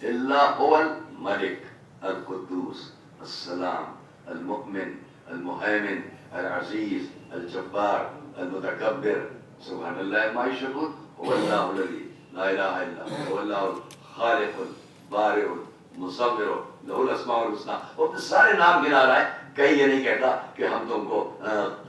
إلا هو الملك القدوس السلام المؤمن المهيمن العزيز الجبار المتكبر سبحان الله ما يشركون هو الله الذي لا إله إلا هو الله الخالق البارئ المصور له الأسماء الحسنى. وہ اپنے سارے نام گنا رہا ہے. کہیں یہ نہیں کہتا کہ ہم تم کو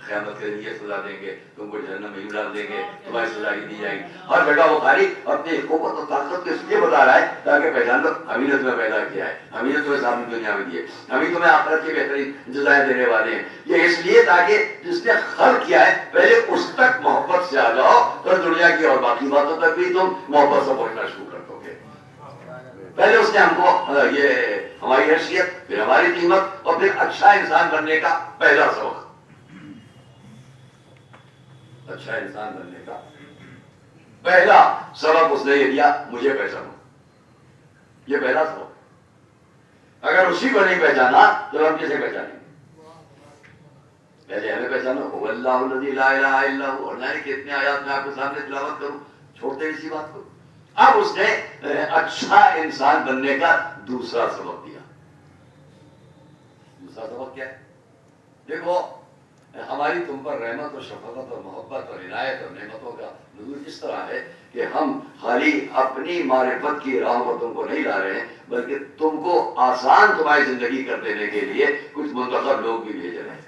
قیامت کے دن یہ سزا دیں گے, تم کو جہنم میں یوں ڈال دیں گے, تمہاری سزا ہی دی جائے گی. ہر جگہ وہ خالی اپنی قوت اور طاقت کو اس لیے بتا رہا ہے تاکہ پہچان لو ہم ہی نے تمہیں پیدا کیا ہے, ہم ہی نے تمہیں سامنے دنیا میں دیے, ہم ہی تمہیں آخرت کی بہترین جزائیں دینے والے ہیں. یہ اس لیے تاکہ جس نے خلق کیا ہے پہلے اس تک محبت سے آ جاؤ, پھر دنیا کی اور باقی باتوں تک بھی تم محبت سے پہنچنا شروع کر دو گے. پہلے اس نے ہم کو یہ ہماری حیثیت, پھر ہماری قیمت, اور پھر اچھا انسان بننے کا پہلا سبق, اچھا انسان بننے کا پہلا سبق اس نے یہ دیا, مجھے پہچانو. یہ پہلا سبق. اگر اسی کو نہیں پہچانا تو ہم کسے پہچانیں گے؟ پہلے ہمیں پہچانو هو اللہ الذی لا الہ الا هو. اور نہیں کہ اتنے آیات میں آپ کے سامنے تلاوت کروں, چھوڑتے اسی بات کو. اب اس نے اچھا انسان بننے کا دوسرا سبق دیا. دوسرا سبق کیا ہے؟ دیکھو ہماری تم پر رحمت اور شفقت اور محبت اور عنایت اور نعمتوں کا نزول اس طرح ہے کہ ہم خالی اپنی معرفت کی راہ پر تم کو نہیں لا رہے ہیں, بلکہ تم کو آسان تمہاری زندگی کر دینے کے لیے کچھ منتخب لوگ بھی بھیج رہے ہیں.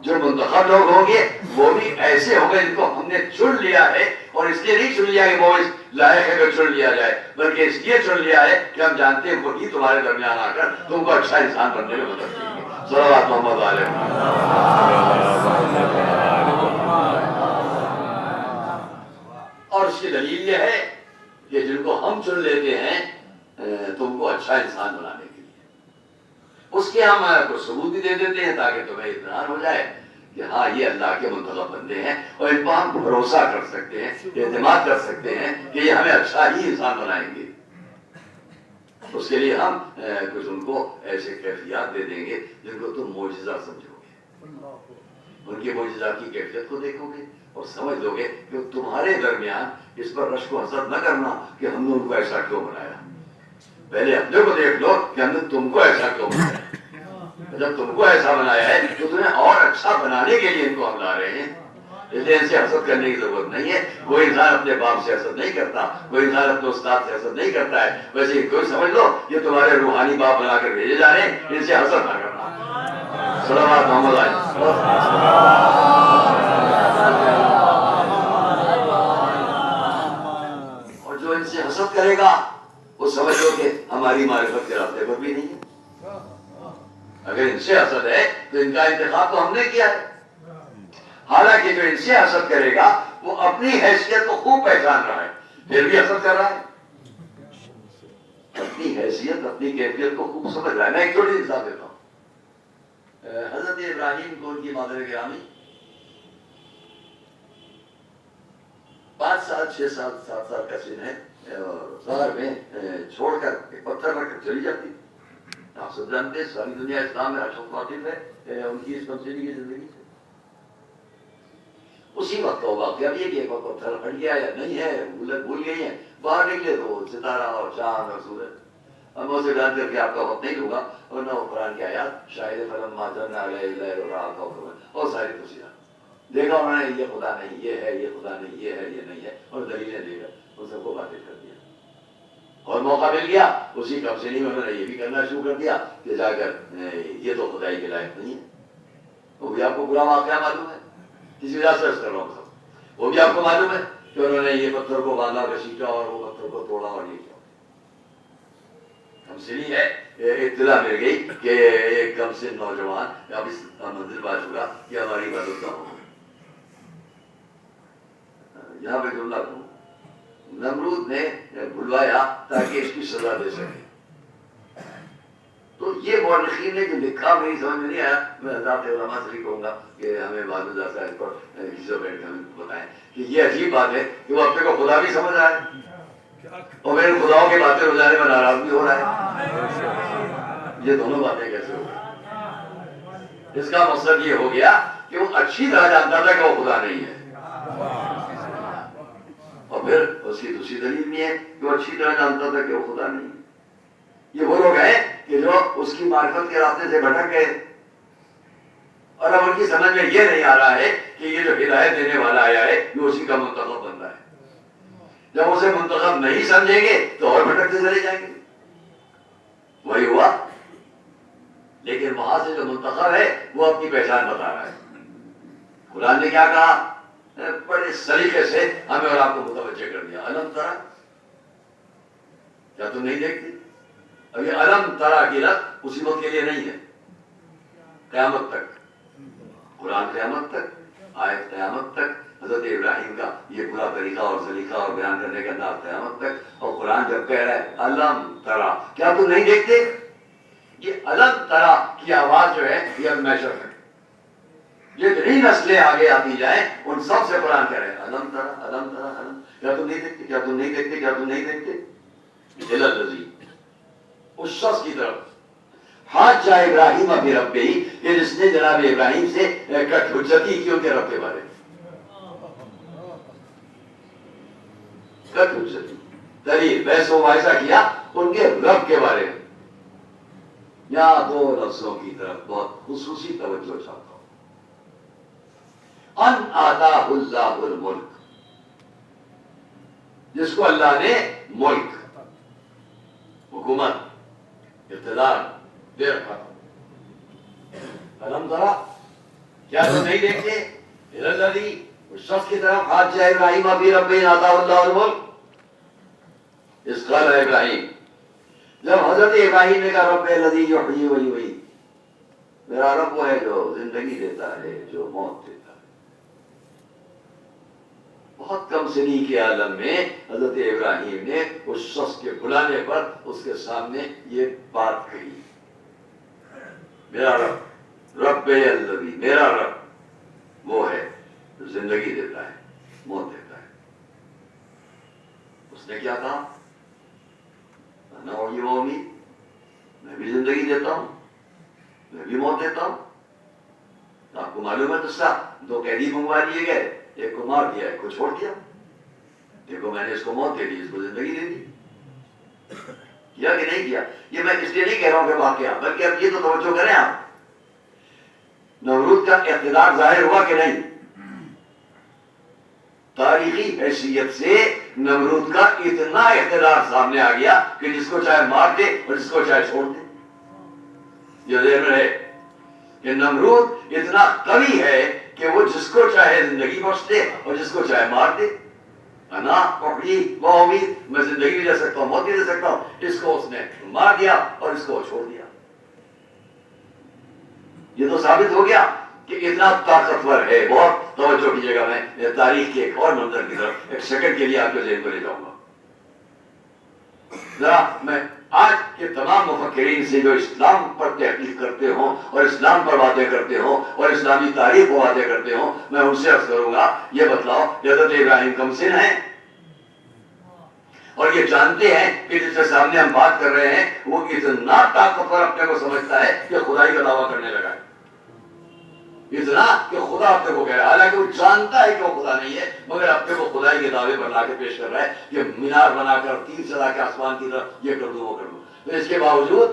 جو منتخب لوگ ہوں گے وہ بھی ایسے ہوں گے جن کو ہم نے چن لیا ہے, اور اس لیے نہیں چن لیا کہ وہ اس لائق ہے کہ چن لیا جائے, بلکہ اس لیے چن لیا ہے کہ ہم جانتے ہیں وہی تمہارے درمیان آ کر تم کو اچھا انسان بننے میں مدد دیں گے. صلوات محمد علیہ. اور اس کی دلیل یہ ہے کہ جن کو ہم چن لیتے ہیں تم کو اچھا انسان بنانے کے لیے, اس کے ہم کو ثبوت بھی دے دیتے ہیں تاکہ تمہیں اطمینان ہو جائے کہ ہاں یہ اللہ کے منتخب بندے ہیں, اور ان پر ہم بھروسہ کر سکتے ہیں, اعتماد کر سکتے ہیں کہ یہ ہمیں اچھا ہی انسان بنائیں گے. اس کے لیے ہم کچھ ان کو ایسے کیفیات دے دیں گے جن کو تم معجزہ سمجھو گے. ان کی معجزات کی کیفیت کو دیکھو گے اور سمجھ لو گے کہ تمہارے درمیان اس پر رشک و حسد نہ کرنا کہ ہم نے ان کو ایسا کیوں بنایا. پہلے اپنے کو دیکھ لو کہ ہم نے تم کو ایسا کیوں بنایا. جب تم کو ایسا بنایا ہے تو تمہیں اور اچھا بنانے کے لیے ان کو ہم لا رہے ہیں. اس لیے ان سے حسد کرنے کی ضرورت نہیں ہے. کوئی انسان اپنے باپ سے حسد نہیں کرتا, کوئی انسان اپنے استاد سے حسد نہیں کرتا ہے. ویسے ہی کوئی سمجھ لو یہ تمہارے روحانی باپ بنا کر بھیجے جا رہے ہیں, ان سے حسد نہ کرنا. صلوات محمد علیہ. اور جو ان سے حسد کرے گا وہ سمجھ لو کہ ہماری معرفت کے راستے پر بھی نہیں ہے. اگر ان سے حسد ہے تو ان کا انتخاب تو ہم نے کیا ہے. حالانکہ جو ان سے حسد کرے گا وہ اپنی حیثیت کو خوب پہچان رہا ہے, پھر بھی حسد کر رہا ہے. اپنی حیثیت اپنی کیفیت کو خوب سمجھ رہا ہے. میں ایک چھوٹی مثال دیتا ہوں. حضرت ابراہیم کو ان کی مادر گرامی 5 سال 6 سال 7 سال کا سن ہے, غار میں چھوڑ کر ایک پتھر رکھ کر چلی جاتی. آپ سب جانتے ہیں ساری دنیا اسلام میں اشرف واقف ہے ان کی اس تمثیلی کی زندگی سے. اسی وقت کا واقعہ یہ کہ ایک وقت پتھر ہٹ گیا یا نہیں ہے, بھول گئی ہیں, باہر نکلے تو ستارہ اور چاند اور سورج. اب میں اسے ڈال کر کے آپ کا وقت نہیں لوں گا, اور نہ وہ قرآن کی آیات شاہد فلما جن علیہ الليل رأى كوكبا اور ساری تفصیلات دیکھا انہوں نے, یہ خدا نہیں, یہ ہے, یہ خدا نہیں, یہ ہے, یہ نہیں ہے, اور دلیلیں دے کر ان سب کو باطل کر دیا. اور موقع مل گیا اسی کمسنی میں انہوں نے یہ بھی کرنا شروع کر دیا کہ جا کر یہ تو خدائی کے لائق نہیں ہے. وہ بھی آپ کو برا واقعہ معلوم ہے, کسی وجہ سے کر رہا ہوں سب. وہ بھی آپ کو معلوم ہے کہ انہوں نے یہ پتھر کو باندھا گھسیٹا اور وہ پتھر کو توڑا اور یہ کیا. کمسنی ہے, اطلاع مل گئی کہ ایک کمسن نوجوان اب اس منزل پا چکا کہ ہماری عبادت نہ ہو. یہاں پہ جملہ کو نمرود نے بلوایا تاکہ اس کی سزا دے سکے. تو یہ مورخین نے جو لکھا میری سمجھ میں نہیں آیا. میں حضرات علماء سے بھی کہوں گا کہ ہمیں بعد میں جاتا ہے اس پر کسی بیٹھ کے ہمیں بتائیں کہ یہ عجیب بات ہے کہ وہ اپنے کو خدا بھی سمجھ رہا ہے اور میرے خداؤں کی باتیں روزانے میں ناراض بھی ہو رہا ہے. یہ دونوں باتیں کیسے ہو گئی؟ اس کا مقصد یہ ہو گیا کہ وہ اچھی طرح جانتا تھا کہ وہ خدا نہیں ہے, اور پھر اس کی دوسری دلیل بھی ہے کہ وہ اچھی طرح جانتا تھا کہ وہ خدا نہیں. یہ وہ لوگ ہیں کہ جو اس کی معرفت کے راستے سے بھٹک گئے اور اب ان کی سمجھ میں یہ نہیں آ رہا ہے کہ یہ جو ہدایت دینے والا آیا ہے یہ اسی کا منتخب بن رہا ہے. جب اسے منتخب نہیں سمجھیں گے تو اور بھٹکتے چلے جائیں گے. وہی ہوا. لیکن وہاں سے جو منتخب ہے وہ اپنی پہچان بتا رہا ہے. قرآن نے کیا کہا؟ بڑے سلیقے سے ہمیں اور آپ کو متوجہ کر دیا. الم ترا، کیا تم نہیں دیکھتے؟ اب یہ الم ترا کی رت اسی وقت کے لیے نہیں ہے، قیامت تک. قرآن قیامت تک، آیت قیامت تک، حضرت ابراہیم کا یہ پورا طریقہ اور سلیقہ اور بیان کرنے کا انداز قیامت تک. اور قرآن جب کہہ رہا ہے الم ترا، کیا تم نہیں دیکھتے؟ یہ الم ترا کی آواز جو ہے یہ میشر ہے. جتنی نسلیں آگے آتی جائیں ان سب سے قرآن کہہ رہے ہیں الم ترا الم ترا الم. کیا تم نہیں دیکھتے؟ کیا تم نہیں دیکھتے؟ کیا تم نہیں دیکھتے؟ الذی، اس شخص کی طرف حاج ابراہیم ابی ربہ، کہ جس نے جناب ابراہیم سے کٹ حجتی کی ان کے رب کے بارے میں. کٹ حجتی، دلیل، بحث و مباحثہ کیا ان کے رب کے بارے میں. یہاں دو لفظوں کی طرف بہت خصوصی توجہ چاہتا ہوں. ان آتاہ اللہ الملک، جس کو اللہ نے ملک، حکومت، اقتدار دے رکھا. الم ترا، کیا تم نہیں دیکھتے؟ الذی، اس شخص کی طرف حاج ابراہیم ابی ربہ آتاہ اللہ الملک. اس قال ابراہیم، جب حضرت ابراہیم نے کہا رب الذی یحیی و یمیت، میرا رب وہ ہے جو زندگی دیتا ہے، جو موت دیتا ہے. بہت کم سنی کے عالم میں حضرت ابراہیم نے اس شخص کے بلانے پر اس کے سامنے یہ بات کہی. میرا رب، رب الذی، میرا رب وہ ہے جو زندگی دیتا ہے، موت دیتا ہے. اس نے کیا کہا؟ انا احیی و امیت، میں بھی زندگی دیتا ہوں، میں بھی موت دیتا ہوں. آپ کو معلوم ہے قصہ، دو قیدی منگوا لیے گئے، ایک کو مار دیا، ایک کو چھوڑ دیا. دیکھو میں نے اس کو موت دے دی، اس کو زندگی دے دی. کیا کہ نہیں کیا؟ یہ میں اس لیے نہیں کہہ رہا ہوں کہ واقعہ، بلکہ اب یہ تو توجہ کریں آپ. نمرود کا اقتدار ظاہر ہوا کہ نہیں؟ تاریخی حیثیت سے نمرود کا اتنا اقتدار سامنے آ گیا کہ جس کو چاہے مار دے اور جس کو چاہے چھوڑ دے. یہ ذہن میں رہے کہ نمرود اتنا قوی ہے کہ وہ جس کو چاہے زندگی بخش دے اور جس کو چاہے مار دے. انا احیی و امیت، میں زندگی بھی دے سکتا ہوں، موت بھی دے سکتا ہوں. اس کو اس نے مار دیا اور اس کو چھوڑ دیا. یہ تو ثابت ہو گیا کہ اتنا طاقتور ہے. بہت توجہ کیجیے گا، میں تاریخ کے ایک اور منظر کی طرف ایک سیکنڈ کے لیے آپ کے ذہن کو لے جاؤں گا. ذرا میں آج کے تمام مفکرین سے جو اسلام پر تحقیق کرتے ہوں اور اسلام پر باتیں کرتے ہوں اور اسلامی تاریخ پر باتیں کرتے ہوں، میں ان سے عرض کروں گا یہ بتلاؤ حضرت ابراہیم کم سن ہیں اور یہ جانتے ہیں کہ جس کے سامنے ہم بات کر رہے ہیں وہ اتنا طاقتور اپنے کو سمجھتا ہے کہ خدائی کا دعویٰ کرنے لگا ہے. اتنا کہ خدا اپنے کو کہہ رہا ہے، حالانکہ وہ جانتا ہے کہ وہ خدا نہیں ہے، مگر اپنے کو خدائی کے دعوے پر لا کے پیش کر رہا ہے کہ مینار بنا کر تیر چلا کے آسمان کی طرف یہ کر دوں وہ کر دوں. تو اس کے باوجود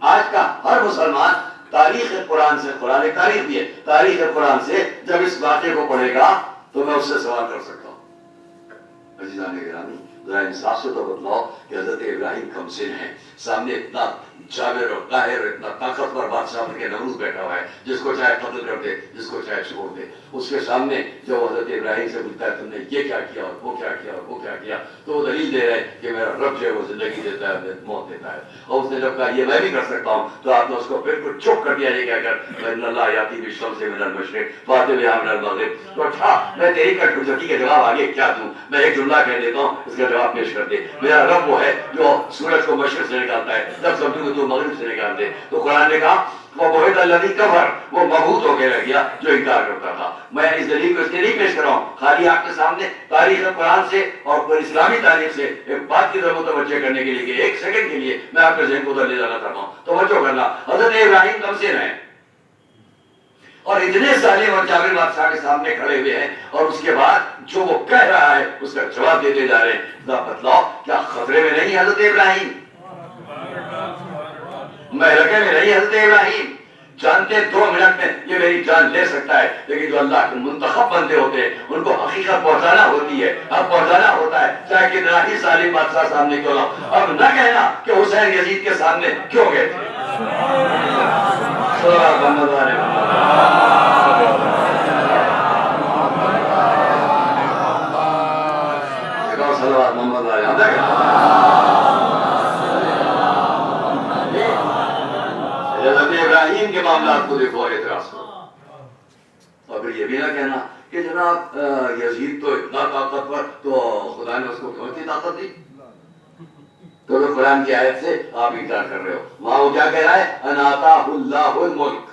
آج کا ہر مسلمان تاریخ قرآن سے، قرآن ایک تاریخ بھی ہے، تاریخ قرآن سے جب اس واقعے کو پڑھے گا تو میں اس سے سوال کر سکتا ہوں. عزیزان گرامی، ذرا انصاف سے تو بتلاؤ کہ حضرت ابراہیم کم سن ہیں، سامنے اتنا جابر اور طاہر، اتنا طاقتور بادشاہ بن کے نمرود بیٹھا ہوا ہے، جس کو چاہے قتل کر دے، جس کو چاہے چھوڑ دے. اس کے سامنے جو حضرت ابراہیم سے پوچھتا ہے تم نے یہ کیا کیا اور وہ کیا کیا اور وہ کیا کیا، تو وہ دلیل دے رہے ہیں کہ میرا رب جو ہے وہ زندگی دیتا ہے، موت دیتا ہے. اور اس نے جب کہا یہ میں بھی کر سکتا ہوں تو آپ نے اس کو بالکل چپ کر دیا. یہ کہہ کر ان اللہ یاتی بالشمس من المشرق فاتی بہا من المغرب. تو اچھا میں تیری کٹ حجتی کے جواب آگے کیا دوں؟ میں ایک جملہ کہہ دیتا ہوں، اس کا جواب پیش کر دے. میرا رب وہ ہے جو سورج کو مشرق سے نکالتا ہے، جب سمجھو کہ تو مغرب سے نکال دے. تو قرآن نے کہا وہ بہت الذی کفر، وہ مبہوت ہو کے رہ گیا جو انکار کرتا تھا. میں اس دلیل کو اس لیے نہیں پیش کر رہا ہوں، خالی آپ کے سامنے تاریخ قرآن سے اور اسلامی تاریخ سے ایک بات کی طرف متوجہ کرنے کے لیے کہ ایک سیکنڈ کے لیے میں آپ کے ذہن کو ادھر لے جانا چاہتا ہوں. توجہ کرنا، حضرت ابراہیم کم سن ہیں اور اتنے ظالم اور جابر بادشاہ کے سامنے کھڑے ہوئے ہیں اور اس کے بعد جو وہ کہہ رہا ہے اس کا جواب دیتے جا رہے ہیں. ذرا بتلاؤ کیا خطرے میں نہیں حضرت ابراہیم؟ مہلکے میں نہیں حضرت ابراہیم؟ جانتے ہیں 2 منٹ میں یہ میری جان لے سکتا ہے، لیکن جو اللہ کے منتخب بندے ہوتے ہیں ان کو حقیقت پہنچانا ہوتی ہے، اب پہنچانا ہوتا ہے چاہے کتنا ہی ظالم بادشاہ سامنے کیوں نہ ہو. اب نہ کہنا کہ حسین یزید کے سامنے کیوں گئے تھے. ابراہیم کے معاملات کو دیکھو اور اعتراض کرو. اور پھر یہ بھی نہ کہنا کہ جناب یزید تو اتنا طاقتور، تو خدا نے اس کو کیوں اتنی طاقت دی؟ تو قرآن کی آیت سے آپ انکار کر رہے ہو. وہاں وہ کیا کہہ رہا ہے؟ ان آتاہ اللہ الملک،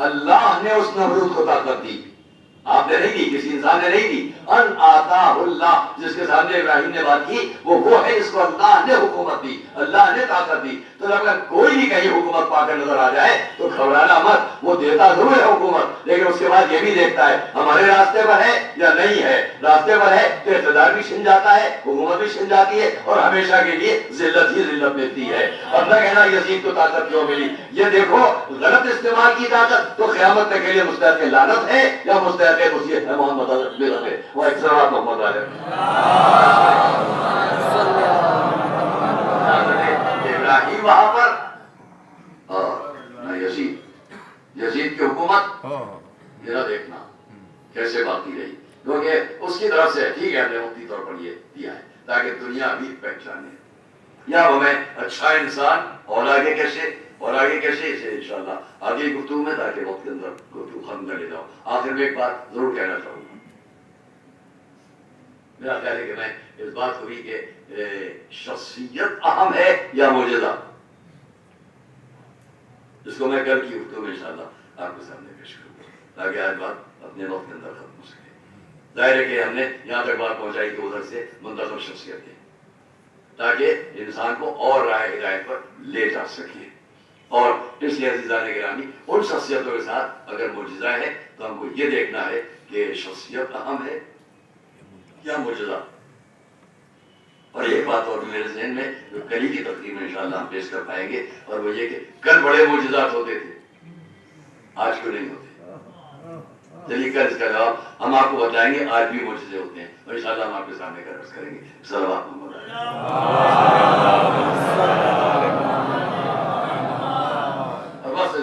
اللہ نے اس نمرود کو طاقت دی، آپ نے نہیں دی، کسی انسان نے نہیں دی. ان آتاہ اللہ، جس کے سامنے ابراہیم نے بات کی وہ ہے جس کو اللہ نے حکومت دی، اللہ نے طاقت دی. تو اگر کوئی بھی کہیں حکومت پا کر نظر آ جائے تو گھبرانا مت، وہ دیتا ضرور ہے حکومت، لیکن اس کے بعد یہ بھی دیکھتا ہے ہمارے راستے پر ہے یا نہیں ہے. راستے پر ہے تو اقتدار بھی چھن جاتا ہے، حکومت بھی چھن جاتی ہے اور ہمیشہ کے لیے ذلت ہی ذلت ملتی ہے. اب نہ کہنا یزید کو طاقت کیوں ملی. یہ دیکھو غلط استعمال کی طاقت تو قیامت تک کے لیے مستحق لعنت ہے یا مستحق مصیبت ہے. محمد وہ اکثرات محمد علیہ ابراہیم وہاں پر اور نہ یزید کی حکومت یہ نہ دیکھنا کیسے باقی رہی، کیونکہ اس کی طرف سے ٹھیک ہے ہم نے مفتی طور پر یہ دیا ہے تاکہ دنیا بھی پہچانے یا ہمیں اچھا انسان اور آگے کیسے اسے انشاءاللہ آگے گفتگو میں تاکہ وقت کے اندر گفتگو ختم کر لے جاؤ. آخر میں ایک بات ضرور کہنا چاہوں گا. میرا خیال ہے کہ میں اس بات کو بھی کہ شخصیت اہم ہے یا معجزہ، جس کو میں کل کی گفتگو میں انشاءاللہ آپ کے سامنے پیش کروں گا تاکہ آج بات اپنے وقت کے اندر ختم ہو سکے. ظاہر ہے کہ ہم نے یہاں تک بات پہنچائی کہ ادھر سے منتخب شخصیت ہے تاکہ انسان کو اور راہ ہدایت پر لے جا سکے. اور اس لیے عزیزان گرامی ان شخصیتوں کے ساتھ اگر معجزہ ہے تو ہم کو یہ دیکھنا ہے کہ شخصیت اہم ہے یا معجزہ. اور ایک بات اور میرے ذہن میں جو کل کی تقریب میں انشاءاللہ ہم پیش کر پائیں گے اور وہ یہ کہ کل بڑے معجزات ہوتے تھے، آج کیوں نہیں ہوتے. چلیے کل اس کا جواب ہم آپ کو بتائیں گے. آج بھی معجزے ہوتے ہیں اور انشاءاللہ ہم آپ کے سامنے کا عرض کریں گے. صلوات محمد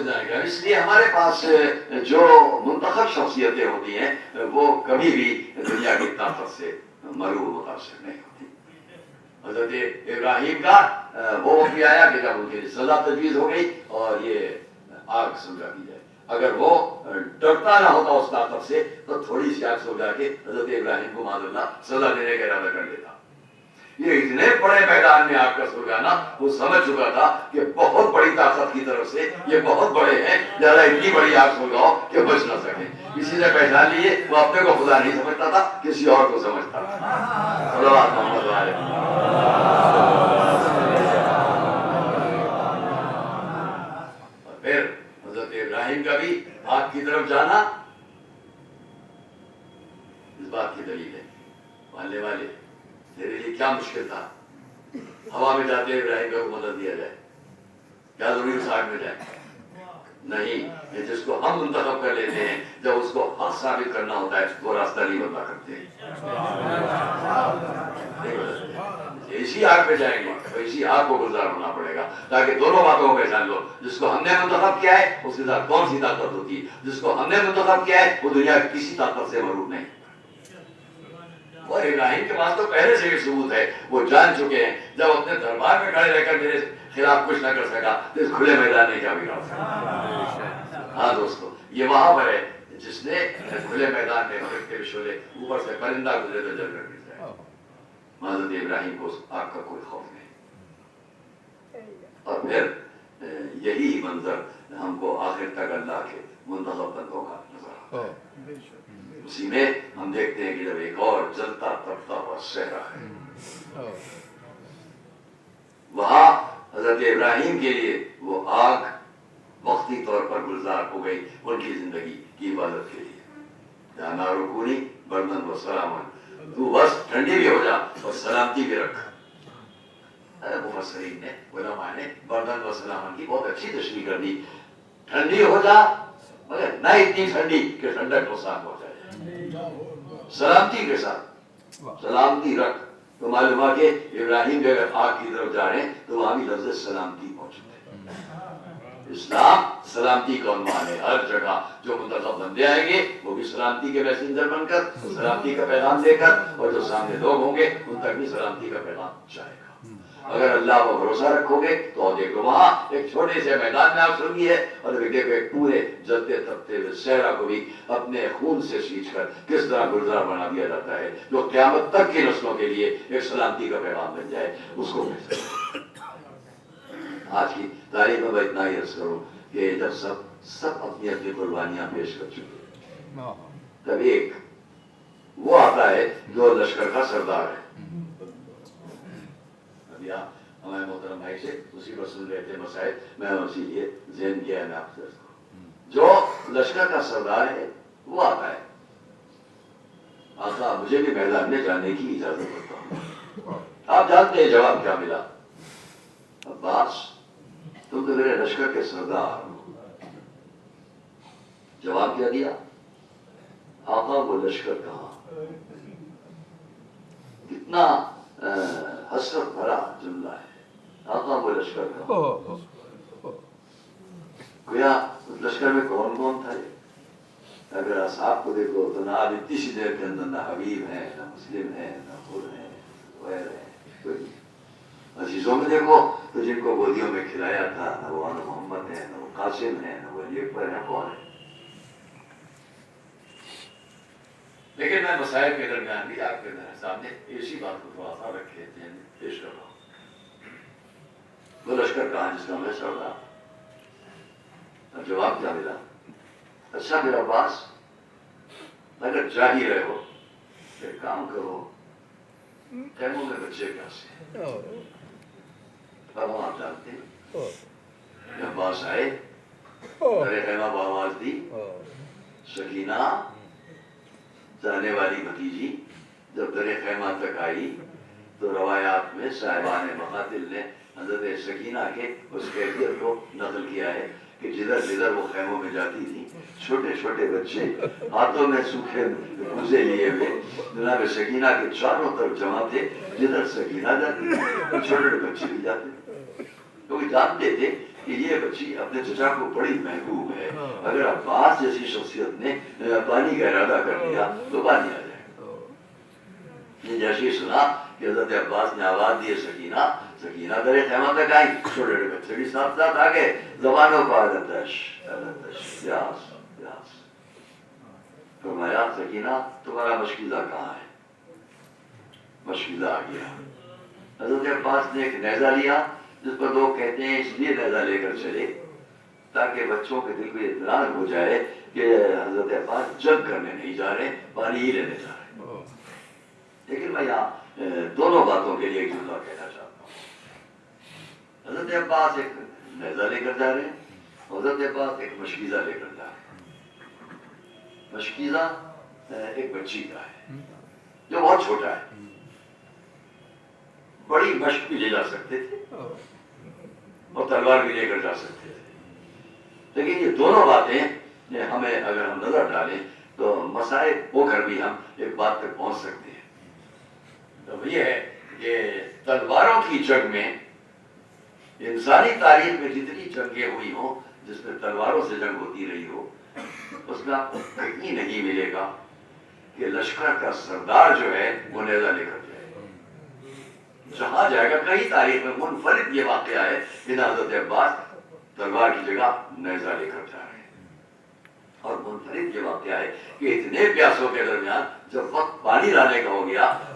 جائے گا. اس لیے ہمارے پاس جو منتخب شخصیتیں ہوتی ہیں وہ کبھی بھی دنیا کی طاقت سے مرعوب متاثر نہیں ہوتی. حضرت ابراہیم کا وہ وقت آیا کہ جب ان کی سزا تجویز ہو گئی اور یہ آگ سمجھا دی جائے. اگر وہ ڈرتا نہ ہوتا اس طاقت سے تو تھوڑی سی آگ سمجھا کے حضرت ابراہیم کو معاذ اللہ سزا دینے کا ارادہ کر لیتا. یہ اتنے بڑے میدان میں آگ کا سلگانا وہ سمجھ چکا تھا کہ بہت بڑی طاقت کی طرف سے یہ بہت بڑے ہیں، لہذا اتنی بڑی آگ سلگاؤ کہ بچ نہ سکے. کسی نے پہچان لیے وہ اپنے کو خدا نہیں سمجھتا تھا، کسی اور کو سمجھتا تھا. صلوات محمد علیہ. اور پھر حضرت ابراہیم کا بھی آگ کی طرف جانا اس بات کی دلیل ہے. ماننے والے تیرے لیے کیا مشکل تھا ہوا میں جاتے ابراہیم کو مدد دیا جائے، کیا ضروری اس آگ میں جائے؟ نہیں. یہ جس کو ہم منتخب کر لیتے ہیں جب اس کو حق ثابت کرنا ہوتا ہے وہ راستہ نہیں بتا کرتے. اسی آگ پہ جائیں گے تو اسی آگ کو گزار ہونا پڑے گا تاکہ دونوں باتوں کو پہچان لو. جس کو ہم نے منتخب کیا ہے اس کے ساتھ کون سی طاقت ہوتی ہے، جس کو ہم نے منتخب کیا ہے وہ دنیا کی کسی طاقت سے معروف نہیں. اور ابراہیم کے پاس تو پہلے سے ہی ثبوت ہے، وہ جان چکے ہیں جب اپنے دربار میں کھڑے رہ کر میرے خلاف کچھ نہ کر سکا تو اس کھلے میدان میں کیا بگاڑ سکا. ہاں دوستو یہ وہاں پر ہے جس نے کھلے میدان میں بھٹکتے ہوئے شعلے اوپر سے پرندہ گزرے تو جل کر گر جائے. حضرت ابراہیم کو آگ کا کوئی خوف نہیں. اور پھر یہی منظر ہم کو آخر تک اللہ کے منتخب بندوں کا نظر آتا ہے. اسی میں ہم دیکھتے ہیں کہ جب ایک اور جلتا تپتا ہوا صحرا ہے وہاں حضرت ابراہیم کے لیے وہ آگ وقتی طور پر گلزار ہو گئی ان کی زندگی کی عبادت کے لیے. جانا رکونی بردن و سلامن، تو بس ٹھنڈی بھی ہو جا اور سلامتی بھی رکھ. مفسرین نے علماء نے بردن و سلامن کی بہت اچھی تشریح کر دی. ٹھنڈی ہو جا مگر نہ اتنی ٹھنڈی کہ ٹھنڈک نقصان ہو جائے. سلامتی کے ساتھ سلامتی رکھ. تو معلوم ہوا کہ ابراہیم بھی اگر آگ کی طرف جا رہے ہیں تو وہاں بھی لفظ سلامتی موجود ہے. اسلام سلامتی کا عنوان ہے. ہر جگہ جو منتخب بندے آئیں گے وہ بھی سلامتی کے میسنجر بن کر سلامتی کا پیغام دے کر، اور جو سامنے لوگ ہوں گے ان تک بھی سلامتی کا پیغام جائے گا. اگر اللہ پر بھروسہ رکھو گے تو دیکھو وہاں ایک چھوٹے سے میدان میں آگ لگی ہے، اور دیکھو ایک پورے جلتے تپتے ہوئے صحرا کو بھی اپنے خون سے سینچ کر کس طرح گلزار بنا دیا جاتا ہے، جو قیامت تک کی نسلوں کے لیے ایک سلامتی کا پیغام بن جائے. اس کو آج کی تاریخ میں میں اتنا ہی عرض کروں کہ جب سب اپنی اپنی قربانیاں پیش کر چکے، تب ایک وہ آتا ہے جو لشکر کا سردار ہے. ابھی آپ ہمارے محترم بھائی سے اسی پر سن رہے تھے مسائل، میں اسی لیے ذہن کیا ہے میں آپ سے. جو لشکر کا سردار ہے وہ آتا ہے. آقا مجھے بھی میدان میں جانے کی اجازت دیتا ہوں. آپ جانتے ہیں جواب کیا ملا؟ عباس تم تو میرے لشکر کے سردار ہو. جواب کیا دیا؟ آقا وہ لشکر کہاں. کتنا حسرت بھرا جملہ ہے. آقا وہ لشکر کہاں. گویا لشکر میں کون کون تھا؟ اگر اصحاب کو دیکھو تو نہ اب اتنی سی دیر کے اندر نہ حبیب ہے، نہ مسلم ہے، نہ خود ہے، غیر ہے، کوئی. عزیزوں میں دیکھو تو جن کو گودیوں میں کھلایا تھا نہ وہ محمد ہے، نہ وہ قاسم ہے، نہ وہ علی اکبر ہے، کون ہے؟ لیکن میں مسائل کے درمیان بھی آپ کے سامنے اسی بات کو تھوڑا سا رکھ کے پیش کر رہا ہوں. وہ لشکر کہاں جس کا میں سردار. اب جواب کیا ملا؟ اچھا میرا عباس اگر جا ہی رہے ہو ایک کام کرو، خیموں میں بچے کیسے. اب ہم آپ جانتے ہیں عباس آئے، در خیمہ بآواز دی. سکینہ جانے والی بھتیجی جب در خیمہ تک آئی تو روایات میں صاحبان مقاتل نے حضرت سکینہ کے اس کیفیت کو نقل کیا ہے کہ جدھر جدھر وہ خیموں میں جاتی تھی چھوٹے چھوٹے بچے ہاتھوں میں سوکھے کوزے لیے ہوئے جناب سکینہ کے چاروں طرف جمع تھے. جدھر سکینہ جاتی چھوٹے چھوٹے بچے بھی جاتے، کیونکہ جانتے تھے کہ یہ بچی اپنے چچا کو بڑی محبوب ہے. اگر عباس جیسی شخصیت نے پانی کا ارادہ کر دیا تو پانی آ جائے گا. جیسے سنا کہ حضرت عباس نے آواز دی سکینہ، سکینہ در خیمہ تک آئی، چھوٹے چھوٹے بچے بھی ساتھ ساتھ آ گئے. زبانوں کو التش التش پیاس پیاس. فرمایا سکینہ تمہارا مشکیزہ کہاں ہے؟ مشکیزہ آ گیا. حضرت عباس نے ایک نیزہ لیا جس پر لوگ کہتے ہیں اس لیے نیزہ لے کر چلے تاکہ بچوں کے دل کو اطمینان ہو جائے کہ حضرت عباس جنگ کرنے نہیں جا رہے، پانی ہی لینے جا رہے. لیکن میں یہاں دونوں باتوں کے لیے ایک جملہ کہنا چاہتا ہوں. حضرت عباس ایک نیزہ لے کر جا رہے ہیں، حضرت عباس ایک مشکیزہ لے کر جا رہے ہیں. مشکیزہ ایک بچی کا ہے جو بہت چھوٹا ہے. بڑی مشق بھی لے جا سکتے تھے اور تلوار بھی لے کر جا سکتے تھے. لیکن یہ دونوں باتیں ہمیں اگر ہم نظر ڈالیں تو مسائل ہو کر بھی ہم ایک بات تک پہنچ سکتے ہیں. تو یہ ہے کہ تلواروں کی جنگ میں انسانی تاریخ میں جتنی جنگیں ہوئی ہوں جس میں تلواروں سے جنگ ہوتی رہی ہو اس میں آپ کو کہیں نہیں ملے گا کہ لشکر کا سردار جو ہے وہ نیزہ لے کر جائے گا. جہاں جائے گا کہیں تاریخ میں منفرد یہ واقعہ ہے کہ حضرت عباس تلوار کی جگہ نیزہ لے کر جا رہے ہیں. اور منفرد یہ واقعہ ہے کہ اتنے پیاسوں کے درمیان جب وقت پانی لانے کا ہو گیا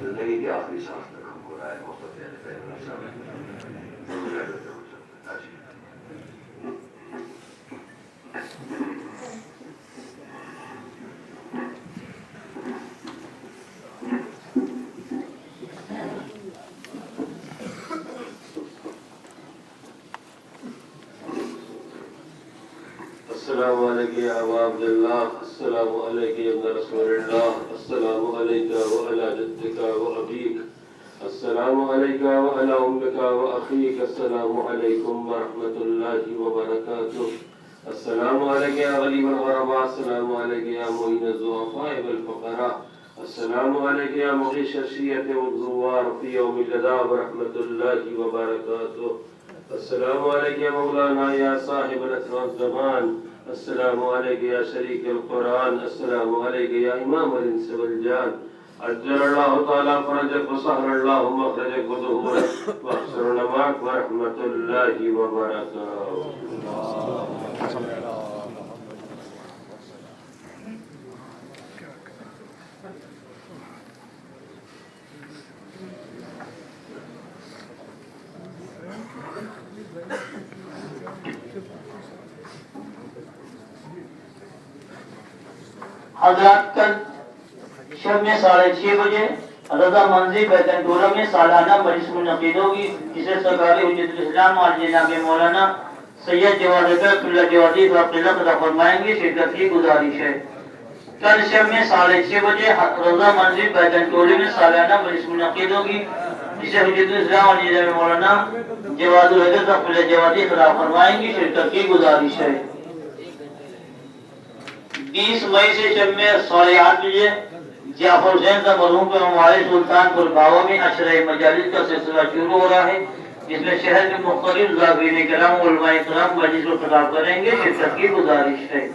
زندگی کے آخری سانس تک ہم کو رائے محبت السلام علیکم یا ابا عبداللہ، السلام علیکم یا ابن رسول اللہ، السلام علیکم وعلی جدک و ابیک، السلام علیکم وعلی امک و اخیک، السلام علیکم ورحمۃ اللہ وبرکاتہ، السلام علیکم یا غریب الغرباء، السلام علیکم یا معین الضعفاء والفقراء، السلام علیکم یا مغیث الشیعة والزوار فی یوم الغداء ورحمۃ اللہ وبرکاتہ، السلام علیکم یا مولانا یا صاحب العصر والزمان، السلام علیکم یا شریک القرآن، السلام علیکم یا امام الانس والجان، عجل اللہ تعالی فرجک وسہل اللہ مخرجک وظہورک واحشرنا معک ورحمۃ اللہ وبرکاتہ۔ حضرات کل شب میں 6:30 بجے رضا منزل بیتن ٹورہ میں سالانہ مجلس منعقد ہوگی، جسے سرکار حجت الاسلام اور جناب مولانا سید جواد اللہ جوادی خدا فرمائیں گے، شرکت کی گزارش ہے۔ کل شب میں 6:30 بجے رضا منزل بیتن ٹورہ میں سالانہ مجلس منعقد ہوگی، جسے حجت الاسلام اور جناب مولانا جواد اللہ جوادی خدا فرمائیں گے، شرکت کی گزارش ہے۔ 20 مئی سے شب میں 8:30 بجے جعفر حسین کا مرحوم کے ممالک سلطان پور گاؤں میں عشرہ مجالس کا سلسلہ شروع ہو رہا ہے، جس میں شہر کے مختلف ذاکرین کرام علماء کرام مجلس کو خطاب کریں گے، شرکت کی گزارش ہے۔